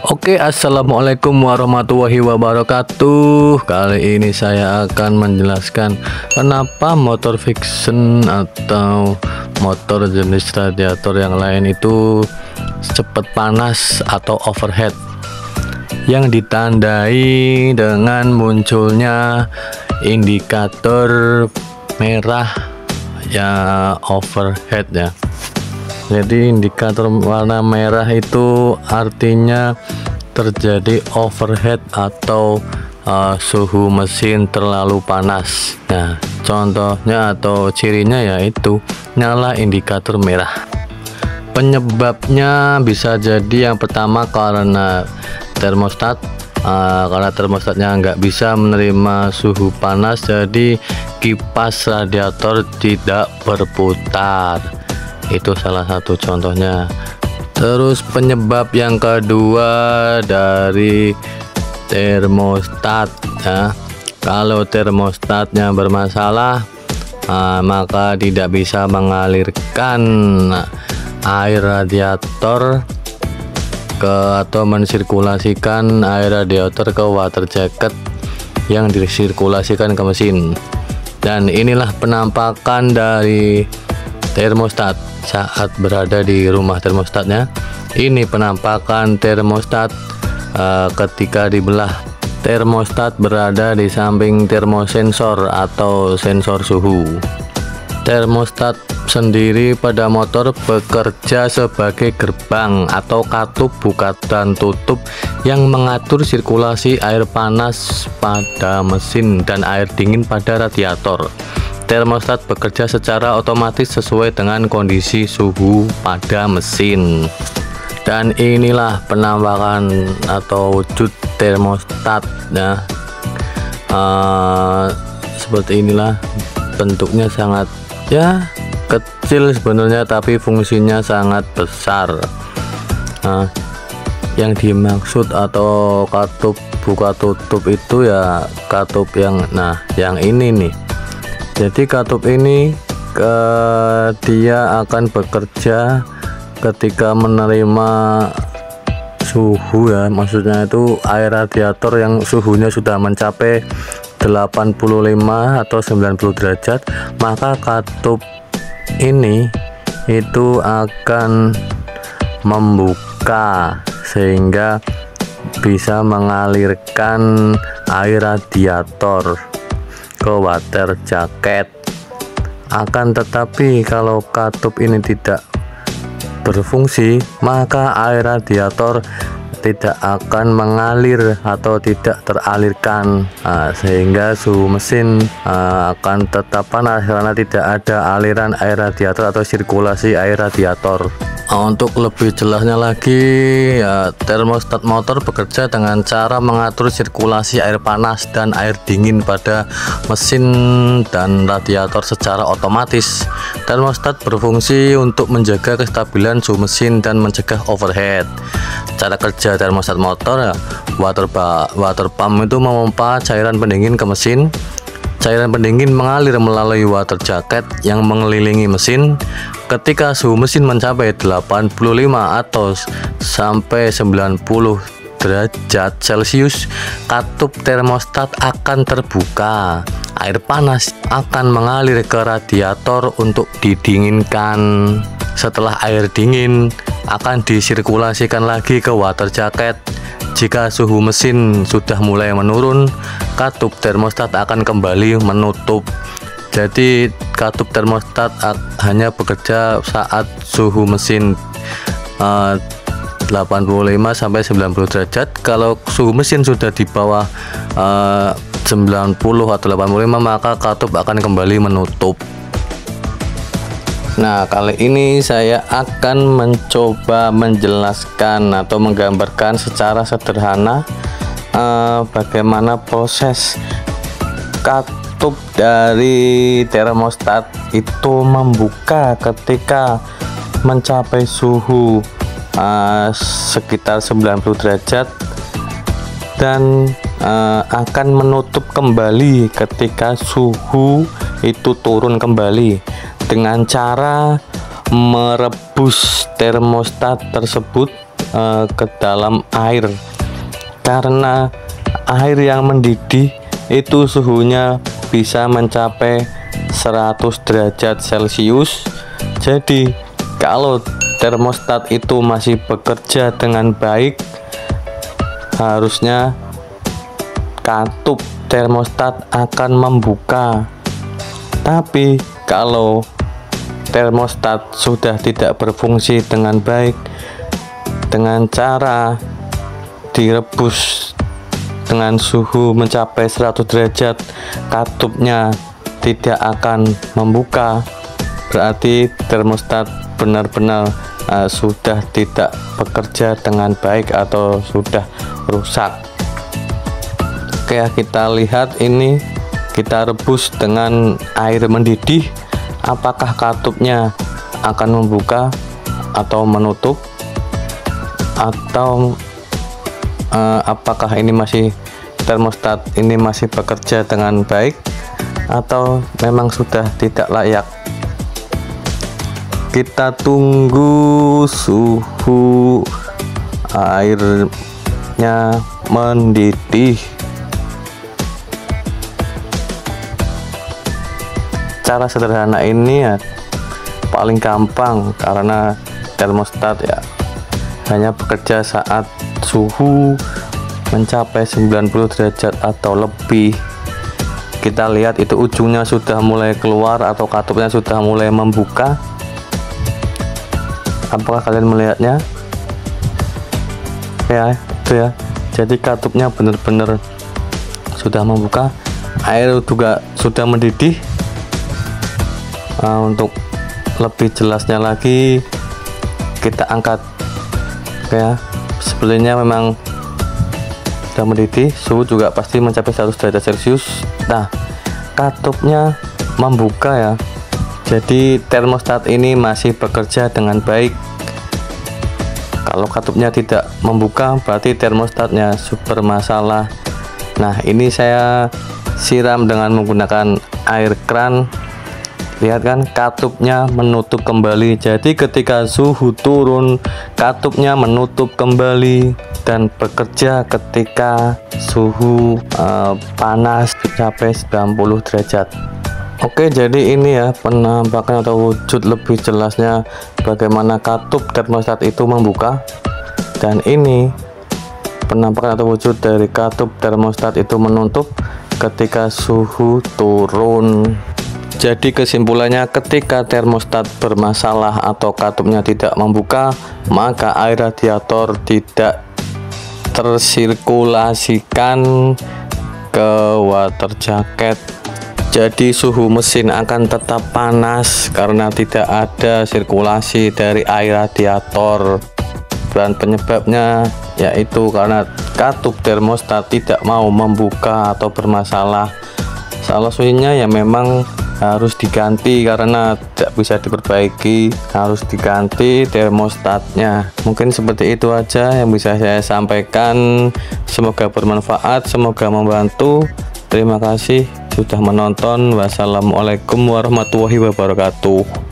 Oke, assalamualaikum warahmatullahi wabarakatuh. Kali ini saya akan menjelaskan kenapa motor fiction atau motor jenis radiator yang lain itu cepat panas atau overheat, yang ditandai dengan munculnya indikator merah ya, overheat ya. Jadi indikator warna merah itu artinya terjadi overheat atau suhu mesin terlalu panas. Nah, contohnya atau cirinya yaitu nyala indikator merah. Penyebabnya bisa jadi yang pertama karena termostat, karena termostatnya nggak bisa menerima suhu panas, jadi kipas radiator tidak berputar. Itu salah satu contohnya. Terus penyebab yang kedua dari termostat ya. Kalau termostatnya bermasalah, maka tidak bisa mengalirkan air radiator atau mensirkulasikan air radiator ke water jacket yang disirkulasikan ke mesin. Dan inilah penampakan dari termostat saat berada di rumah termostatnya. Ini penampakan termostat ketika dibelah. Termostat berada di samping termosensor atau sensor suhu. Termostat sendiri pada motor bekerja sebagai gerbang atau katup buka dan tutup yang mengatur sirkulasi air panas pada mesin dan air dingin pada radiator. Termostat bekerja secara otomatis sesuai dengan kondisi suhu pada mesin. Dan inilah penampakan atau wujud termostat ya. Seperti inilah bentuknya, sangat ya kecil sebenarnya, tapi fungsinya sangat besar. Yang dimaksud atau katup buka tutup itu ya katup yang ini nih. Jadi katup ini dia akan bekerja ketika menerima suhu ya, maksudnya itu air radiator yang suhunya sudah mencapai 85 atau 90 derajat, maka katup ini itu akan membuka sehingga bisa mengalirkan air radiator ke water jacket. Akan tetapi kalau katup ini tidak berfungsi, maka air radiator tidak akan mengalir atau tidak teralirkan, sehingga suhu mesin akan tetap panas karena tidak ada aliran air radiator atau sirkulasi air radiator. Untuk lebih jelasnya lagi ya, termostat motor bekerja dengan cara mengatur sirkulasi air panas dan air dingin pada mesin dan radiator secara otomatis. Termostat berfungsi untuk menjaga kestabilan suhu mesin dan mencegah overheat. Cara kerja termostat motor ya, water pump itu memompa cairan pendingin ke mesin. Cairan pendingin mengalir melalui water jacket yang mengelilingi mesin. Ketika suhu mesin mencapai 85 atau sampai 90 derajat Celcius, katup termostat akan terbuka. Air panas akan mengalir ke radiator untuk didinginkan. Setelah air dingin akan disirkulasikan lagi ke water jacket. Jika suhu mesin sudah mulai menurun, katup termostat akan kembali menutup. Jadi katup termostat hanya bekerja saat suhu mesin 85 sampai 90 derajat. Kalau suhu mesin sudah di bawah 90 atau 85, maka katup akan kembali menutup. Nah, kali ini saya akan mencoba menjelaskan atau menggambarkan secara sederhana bagaimana proses katup dari termostat itu membuka ketika mencapai suhu sekitar 90 derajat dan akan menutup kembali ketika suhu itu turun kembali dengan cara merebus termostat tersebut ke dalam air, karena air yang mendidih itu suhunya bisa mencapai 100 derajat Celcius. Jadi kalau termostat itu masih bekerja dengan baik, harusnya katup termostat akan membuka. Tapi kalau termostat sudah tidak berfungsi dengan baik, dengan cara direbus dengan suhu mencapai 100 derajat, katupnya tidak akan membuka, berarti termostat benar-benar sudah tidak bekerja dengan baik atau sudah rusak. Oke, kita lihat ini, kita rebus dengan air mendidih. Apakah katupnya akan membuka atau menutup, atau apakah ini masih termostat ini masih bekerja dengan baik atau memang sudah tidak layak. Kita tunggu suhu airnya mendidih. Cara sederhana ini ya paling gampang, karena termostat ya hanya bekerja saat suhu mencapai 90 derajat atau lebih. Kita lihat itu ujungnya sudah mulai keluar atau katupnya sudah mulai membuka. Apakah kalian melihatnya? Ya, itu ya. Jadi katupnya benar-benar sudah membuka. Air juga sudah mendidih. Untuk lebih jelasnya lagi, kita angkat ya. Sebenarnya memang sudah mendidih, suhu juga pasti mencapai 100 derajat Celcius. Nah, katupnya membuka ya. Jadi termostat ini masih bekerja dengan baik. Kalau katupnya tidak membuka, berarti termostatnya bermasalah. Nah, ini saya siram dengan menggunakan air kran. Lihat kan, katupnya menutup kembali. Jadi ketika suhu turun, katupnya menutup kembali dan bekerja ketika suhu panas mencapai 90 derajat. Oke, jadi ini ya penampakan atau wujud lebih jelasnya bagaimana katup termostat itu membuka, dan ini penampakan atau wujud dari katup termostat itu menutup ketika suhu turun. Jadi kesimpulannya, ketika termostat bermasalah atau katupnya tidak membuka, maka air radiator tidak tersirkulasikan ke water jacket. Jadi suhu mesin akan tetap panas karena tidak ada sirkulasi dari air radiator. Dan penyebabnya yaitu karena katup termostat tidak mau membuka atau bermasalah. Solusinya ya memang harus diganti, karena tidak bisa diperbaiki, harus diganti termostatnya. Mungkin seperti itu aja yang bisa saya sampaikan. Semoga bermanfaat, semoga membantu. Terima kasih sudah menonton. Wassalamualaikum warahmatullahi wabarakatuh.